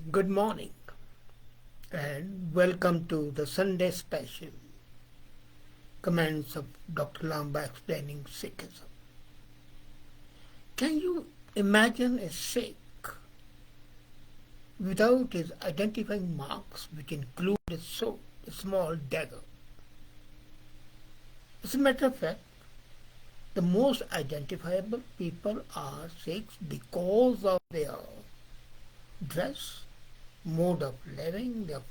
Good morning and welcome to the Sunday special comments of Dr. Lamba explaining Sikhism. Can you imagine a Sikh without his identifying marks, which include a sword, a small dagger? As a matter of fact, the most identifiable people are Sikhs because of their dress, mode of living, their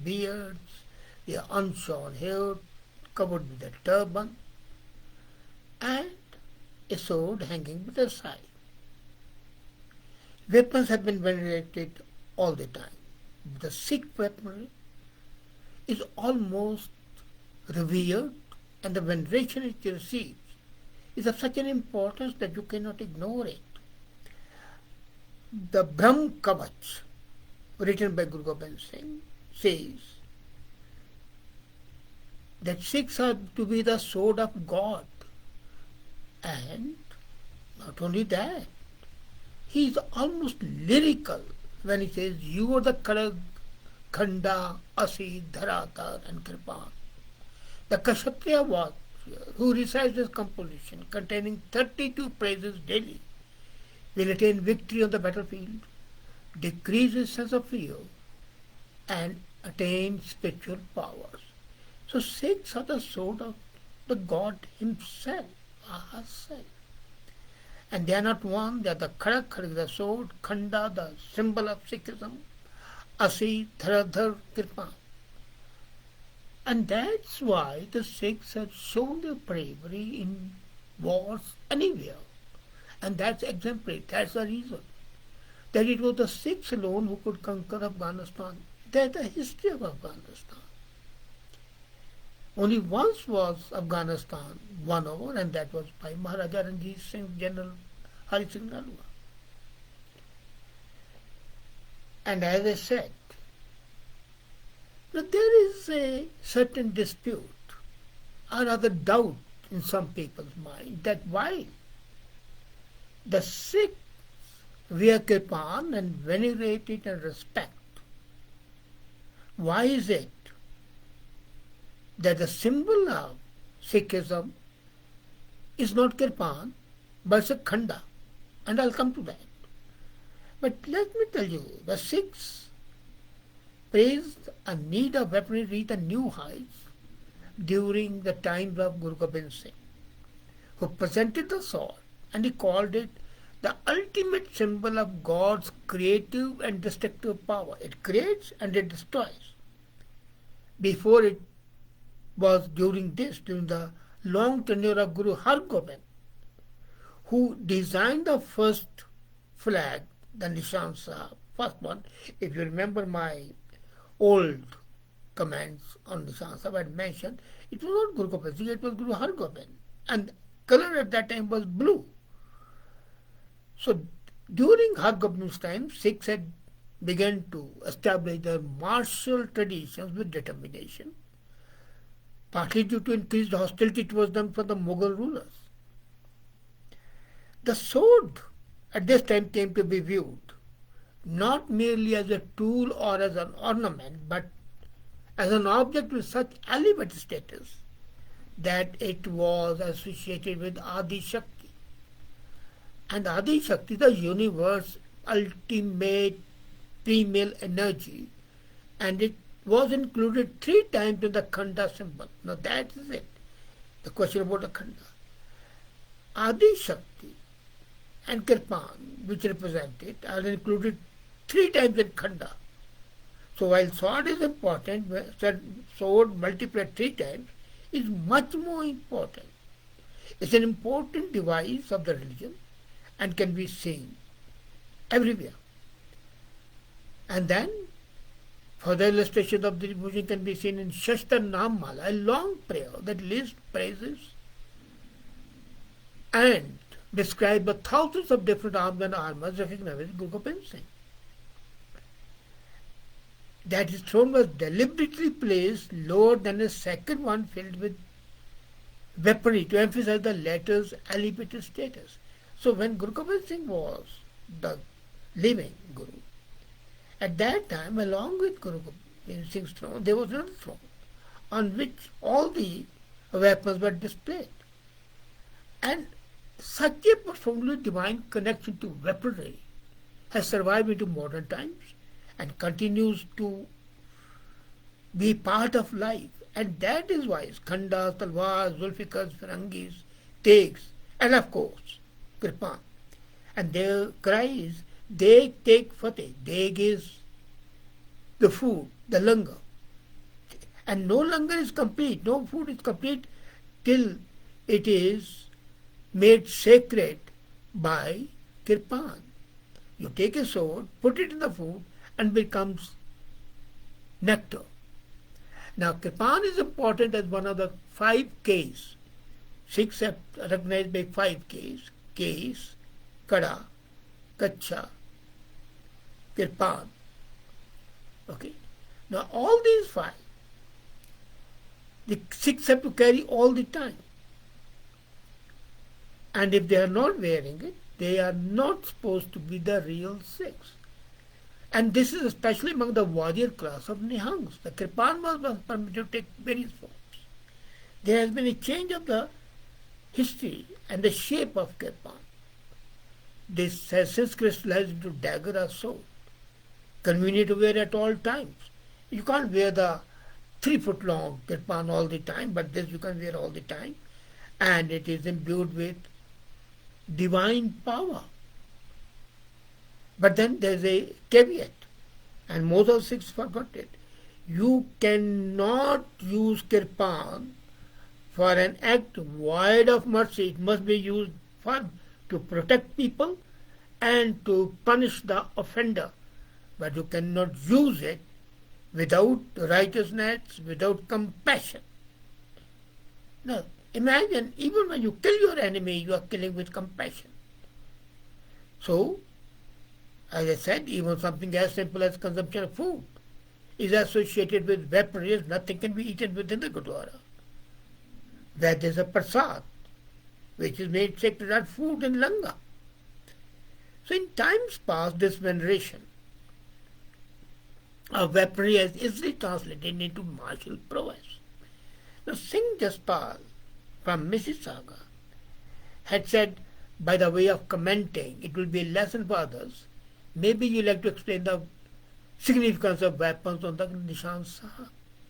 beards, their unshorn hair covered with a turban, and a sword hanging by their side. Weapons have been venerated all the time. The Sikh weaponry is almost revered, and the veneration it receives is of such an importance that you cannot ignore it. The Brahm Kavach, written by Guru Gobind Singh, says that Sikhs are to be the sword of God. And not only that, he is almost lyrical when he says, "You are the Karag, Khanda, Asi, Dharatar, and Kripan." The Kshatriya warrior who recites this composition containing 32 praises daily will attain victory on the battlefield, decrease his sense of fear, and attain spiritual powers. So Sikhs are the sword of the God himself, herself. And they are not one, they are the Kharak, the sword, Khanda, the symbol of Sikhism, Asi, Dharadhar, Kirpan. And that's why the Sikhs have shown their bravery in wars anywhere. And that's exemplary. That's the reason. That it was the Sikhs alone who could conquer Afghanistan. That's the history of Afghanistan. Only once was Afghanistan won over, and that was by Maharaja Ranjit Singh, General Hari Singh Nalwa. And as I said, there is a certain dispute or rather doubt in some people's mind that while the Sikhs wear kirpan and venerate it and respect, why is it that the symbol of Sikhism is not kirpan but it's a khanda? And I'll come to that. But let me tell you, the Sikhs praised a need of weaponry reach a new heights during the times of Guru Gobind Singh, who presented the sword, and he called it the ultimate symbol of God's creative and destructive power. It creates and it destroys. Before it was during the long tenure of Guru Har Gobind, who designed the first flag, the Nishan Sahib, first one. If you remember my old comments on Nishan Sahib, I had mentioned it was not Guru Gobind Singh, it was Guru Har Gobind. And color at that time was blue. So during Har Gobind's time, Sikhs had begun to establish their martial traditions with determination, partly due to increased hostility towards them from the Mughal rulers. The sword at this time came to be viewed not merely as a tool or as an ornament, but as an object with such elevated status that it was associated with Adi Shakti. And Adi Shakti, the universe ultimate female energy, and it was included 3 times in the Khanda symbol. Now that is it. The question about the Khanda. Adi Shakti and Kirpan, which represent it, are included 3 times in Khanda. So while sword is important, sword multiplied 3 times is much more important. It's an important device of the religion and can be seen everywhere. And then further illustration of the devotion can be seen in Shastra Nammala, a long prayer that lists praises and describes the thousands of different arms and armors recognized by Guru Gobind Singh. That his throne was deliberately placed lower than a second one filled with weaponry to emphasize the latter's elevated status. So when Guru Gobind Singh was the living Guru, At that time, along with Guru Gobind Singh's throne, there was another throne on which all the weapons were displayed. And such a profoundly divine connection to weaponry has survived into modern times and continues to be part of life. And that is why khandas, talwars, zulfikars, firangis, tegs, and of course, kirpan. And their cry is, Deg take fateh. Deg is the food, the langar. And no langar is complete, no food is complete till it is made sacred by kirpan. You take a sword, put it in the food, and becomes nectar. Now, kirpan is important as one of the 5 Ks. Sikhs have recognized by 5 Ks. Ks, kada, kacha, kirpan. Okay. Now, all these 5, the Sikhs have to carry all the time. And if they are not wearing it, they are not supposed to be the real Sikhs. And this is especially among the warrior class of Nihangs. The kirpan was permitted to take various forms. There has been a change of the history and the shape of kirpan. This has since crystallized into dagger or sword, convenient to wear at all times. You can't wear the 3-foot long kirpan all the time, but this you can wear all the time. And it is imbued with divine power. But then there's a caveat, and most of Sikhs forgot it. You cannot use kirpan for an act void of mercy. It must be used to protect people and to punish the offender. But you cannot use it without righteousness, without compassion. Now, imagine, even when you kill your enemy, you are killing with compassion. So, as I said, even something as simple as consumption of food is associated with weaponry, as nothing can be eaten within the Gurdwara. Where there is a prasad, which is made sacred as food and langar. So in times past, this veneration of weaponry has easily translated into martial prowess. Now Singh Jaspal from Mississauga had said, by the way of commenting, it will be a lesson for others. Maybe you like to explain the significance of weapons on the Nishan Sahib.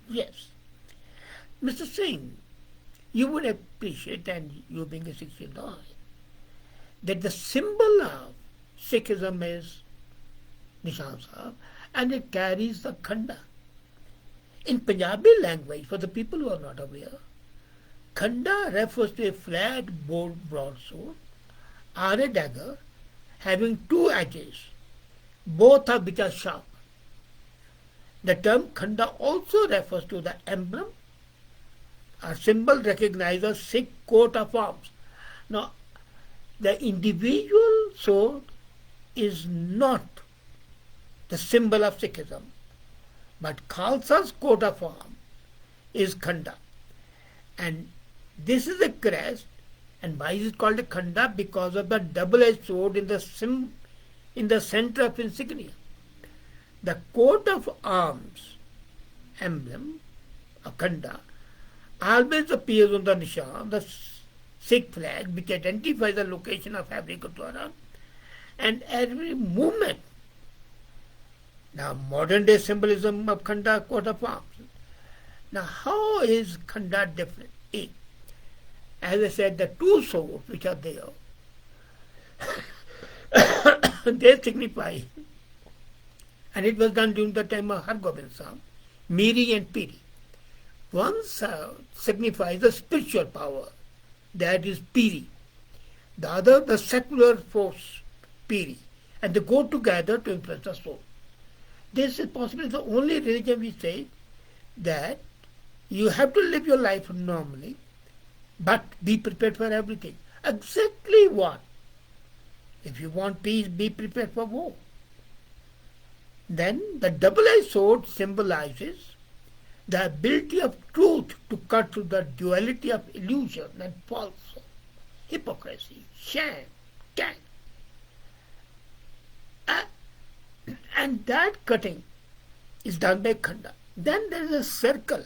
Yes. Mr. Singh, you would appreciate, and you being a Sikh boy, that the symbol of Sikhism is Nishan Sahib, and it carries the khanda. In Punjabi language, for the people who are not aware, khanda refers to a flat broadsword or a dagger having 2 edges, both of which are sharp. The term khanda also refers to the emblem or symbol recognized as Sikh coat of arms. Now, the individual sword is not the symbol of Sikhism, but Khalsa's coat of arms is khanda. And this is a crest, and why is it called a khanda? Because of the double-edged sword in the center of insignia. The coat of arms emblem, a khanda, always appears on the nishan, the Sikh flag, which identifies the location of every Gurdwara and every movement. Now, modern day symbolism of khanda, coat of arms. Now, how is khanda different? As I said, the 2 swords which are there, they signify, and it was done during the time of Har Gobind Sahib, Miri and Piri. One signifies the spiritual power, that is Piri. The other, the secular force, Piri. And they go together to influence the soul. This is possibly the only religion which says that you have to live your life normally, but be prepared for everything. Exactly what? If you want peace, be prepared for war. Then the double-edged sword symbolizes the ability of truth to cut through the duality of illusion and falsehood, hypocrisy, sham, gang. And that cutting is done by khanda. Then there is a circle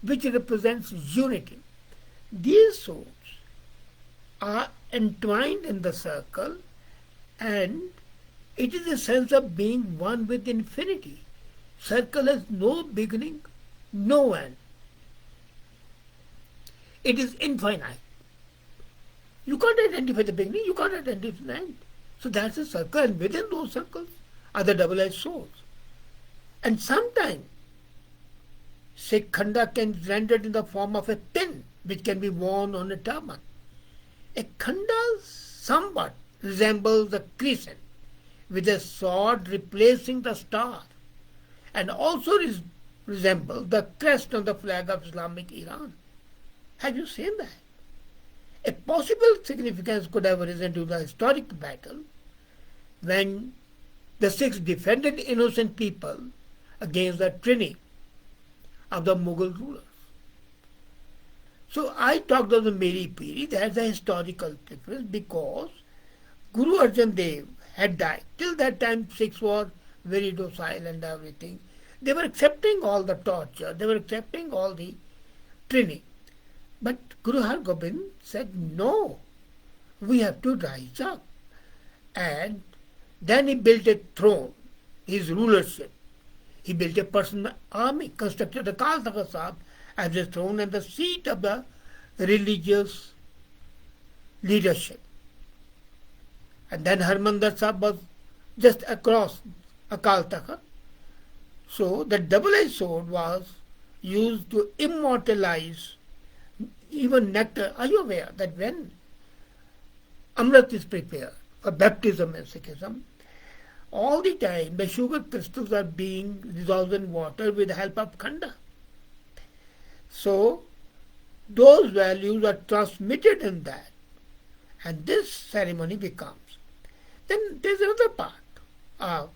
which represents unity. These swords are entwined in the circle, and it is a sense of being one with infinity. Circle has no beginning, no end. It is infinite. You can't identify the beginning, you can't identify the end. So that's a circle, and within those circles are the double-edged swords. And sometimes Sikh khanda can be rendered in the form of a pin which can be worn on a turban. A khanda somewhat resembles a crescent with a sword replacing the star, and also resembles the crest on the flag of Islamic Iran. Have you seen that? A possible significance could have arisen to the historic battle when the Sikhs defended innocent people against the tyranny of the Mughal rulers. So I talked of the Meri Piri, that's a historical difference, because Guru Arjan Dev had died. Till that time Sikhs were very docile and everything. They were accepting all the torture, they were accepting all the tyranny. But Guru Har Gobind said, no, we have to rise up. And then he built a throne, his rulership. He built a personal army, constructed a Akal Takht Sahib as the throne and the seat of the religious leadership. And then Harmandir Sahib was just across Akal Takht. So the double-edged sword was used to immortalize even nectar. Are you aware that when Amrit is prepared for baptism in Sikhism, all the time the sugar crystals are being dissolved in water with the help of khanda. So those values are transmitted in that, and this ceremony becomes. Then there's another part of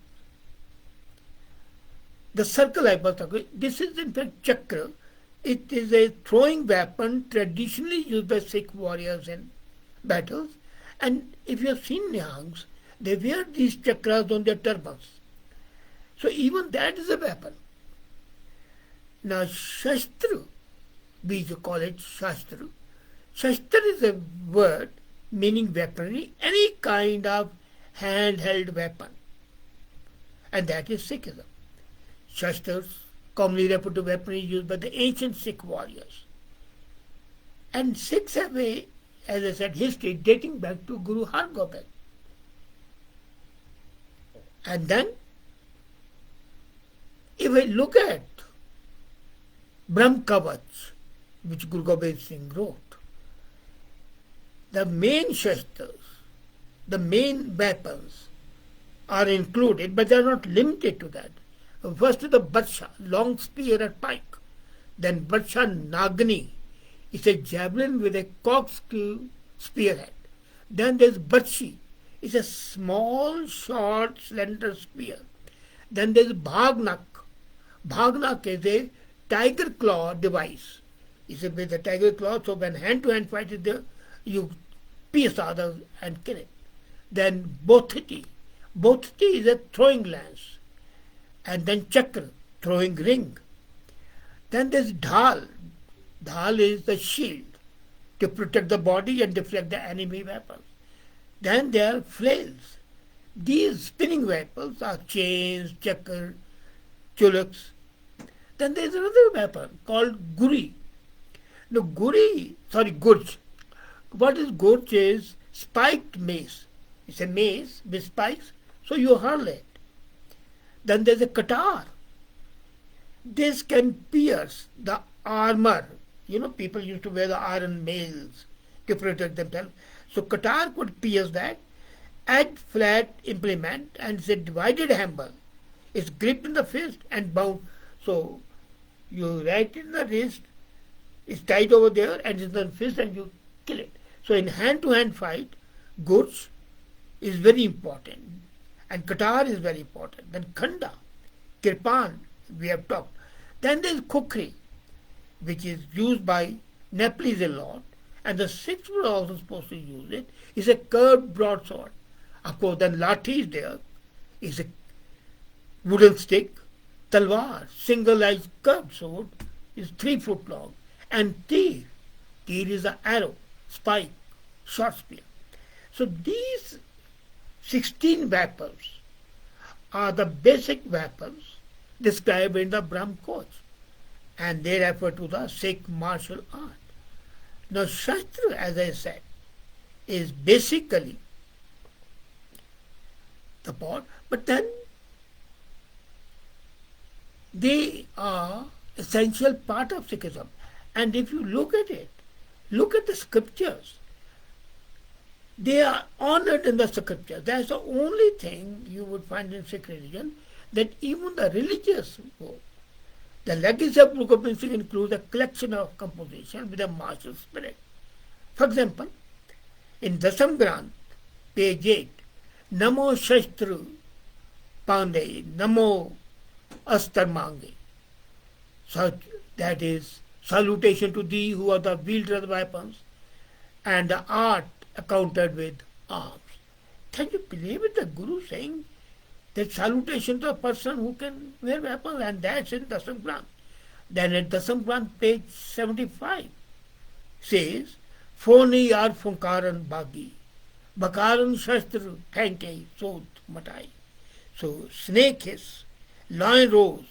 the circle I was talking. This is in fact chakra. It is a throwing weapon traditionally used by Sikh warriors in battles. And if you have seen Nihangs, they wear these chakras on their turbans. So even that is a weapon. Now Shastra, we call it Shastra. Shastra is a word meaning weaponry, any kind of handheld weapon. And that is Sikhism. Shastras, commonly referred to weaponry used by the ancient Sikh warriors. And Sikhs have a, as I said, history dating back to Guru Har Gobind. And then, if I look at Brahm Kavach, which Guru Gobind Singh wrote, the main shastras, the main weapons are included, but they are not limited to that. First is the Barsha, long spear and pike. Then Barsha Nagni, it's a javelin with a corkscrew spearhead. Then there's Barshi, it's a small, short, slender spear. Then there's Bhagnak. Bhagnak is a tiger claw device. It's with a tiger claw, so when hand-to-hand fight is there, you pierce others and kill it. Then Bothiti. Bothiti is a throwing lance. And then Chakra, throwing ring. Then there's Dhal. Dhal is the shield to protect the body and deflect the enemy weapons. Then there are flails. These spinning weapons are chains, chakra, chulaks. Then there's another weapon called Guri. Now Gurj. What is Gurj is spiked mace. It's a mace with spikes, so you hurl it. Then there's a Qatar. This can pierce the armor. You know, people used to wear the iron mails to protect themselves. So Qatar could pierce that. Add flat implement, and it's a divided hammer. It's gripped in the fist and bound. So you right in the wrist, it's tied over there, and it's in the fist, and you kill it. So in hand-to-hand fight, Gurj is very important. And Qatar is very important. Then Khanda, Kirpan, we have talked. Then there is Khukri, which is used by Nepalese a lot, and the Sikhs were also supposed to use it. It's a curved broadsword. Of course, then Lathi is there. It's a wooden stick, talwar, single-edged curved sword, is 3 foot long, and tir. Tir is an arrow, spike, short spear. So these 16 weapons are the basic weapons described in the Brahm Coach, and they refer to the Sikh martial art. Now, Shastra, as I said, is basically the part, but then they are essential part of Sikhism. And if you look at it, look at the scriptures. They are honored in the scriptures. That's the only thing you would find in Sikh religion, that even the religious book, the legacy of Guru Gobind Singh includes a collection of compositions with a martial spirit. For example, in Dasam Granth, page 8, Namo Shastra Pande, Namo Astar Mange. So that is salutation to thee who are the wielder of the weapons, and the art accounted with arms. Can you believe it? The Guru saying that salutation to a person who can wear weapons, and that's in Dasam Granth. Then at Dasam Granth, page 75, says, Phoni yar funkaran bagi, bakaran shastra thanke sod matai. So snake hiss, lion rose,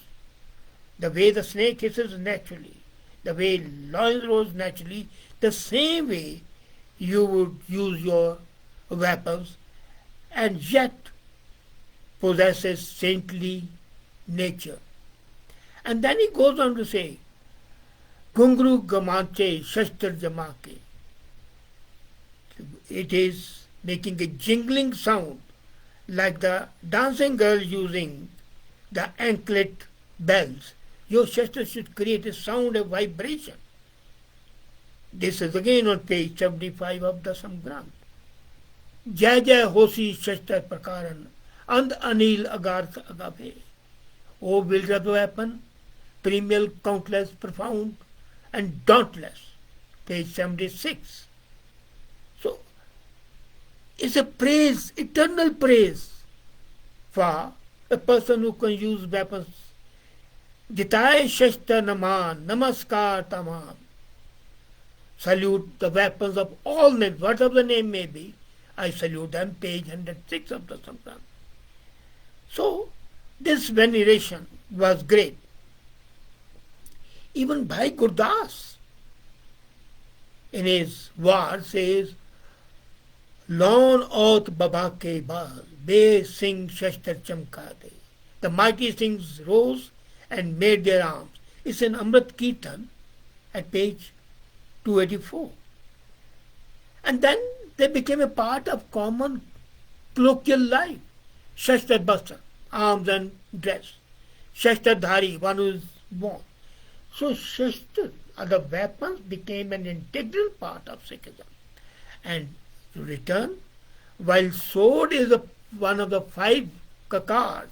the way the snake hisses naturally, the way lion rose naturally, the same way you would use your weapons, and yet possesses saintly nature. And then he goes on to say, Gungru Gamanche Shastar Jamake. It is making a jingling sound like the dancing girl using the anklet bells. Your Shastra should create a sound, a vibration. This is again on page 75 of the Samgranth. Jai Jai Hosi Shastra Prakaran and Anil Agarth Agave. O wielder of the weapon, perennial, countless, profound, and dauntless. Page 76. So, it's a praise, eternal praise for a person who can use weapons. Jitay Shastra Naman, Namaskar Tamam. Salute the weapons of all names, whatever the name may be. I salute them, page 106 of the Samgranth. So, this veneration was great. Even Bhai Gurdas, in his war, says, Laun Aut Baba Ke Baal, Be Singh Shastar Chamka De. The mighty Singhs rose and made their arms. It's in Amrit Kirtan at page 284. And then they became a part of common colloquial life. Shastar Bastra, arms and dress. Shastar Dhari, one who is born. So Shastar, the weapons, became an integral part of Sikhism. And to return, while sword is one of the 5 kakars,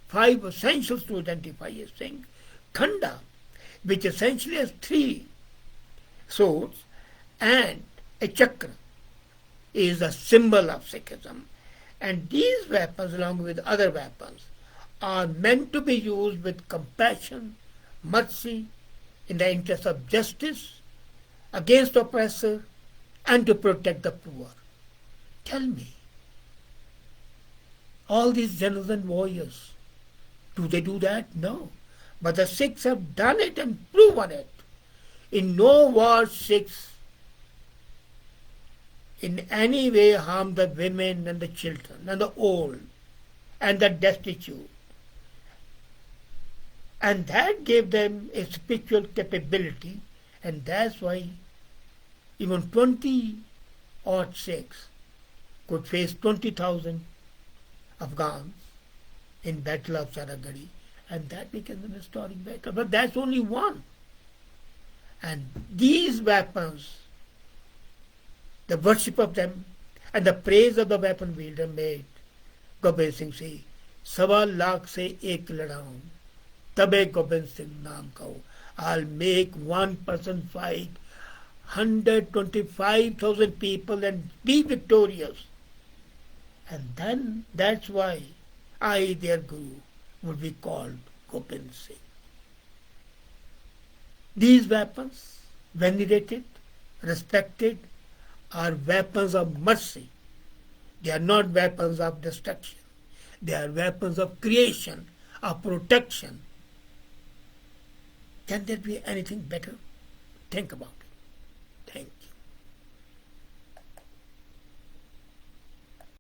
5 essentials to identify a Sikh, Khanda, which essentially has 3 swords, and a chakra, is a symbol of Sikhism. And these weapons, along with other weapons, are meant to be used with compassion, mercy, in the interest of justice, against oppressor, and to protect the poor. Tell me, all these generals and warriors, do they do that? No. But the Sikhs have done it and proven it. In no war Sikhs in any way harm the women and the children and the old and the destitute. And that gave them a spiritual capability, and that's why even 20 odd Sikhs could face 20,000 Afghans in Battle of Saragadi, and that became an historic battle. But that's only one. And these weapons, the worship of them and the praise of the weapon wielder made Gobind Singh say, Sawa lakh se ek ladaun, tabe Gobind Singh naam kaho. I'll make one person fight 125,000 people and be victorious. And then that's why I, their Guru, would be called Gobind Singh. These weapons, venerated, respected, are weapons of mercy. They are not weapons of destruction. They are weapons of creation, of protection. Can there be anything better? Think about it.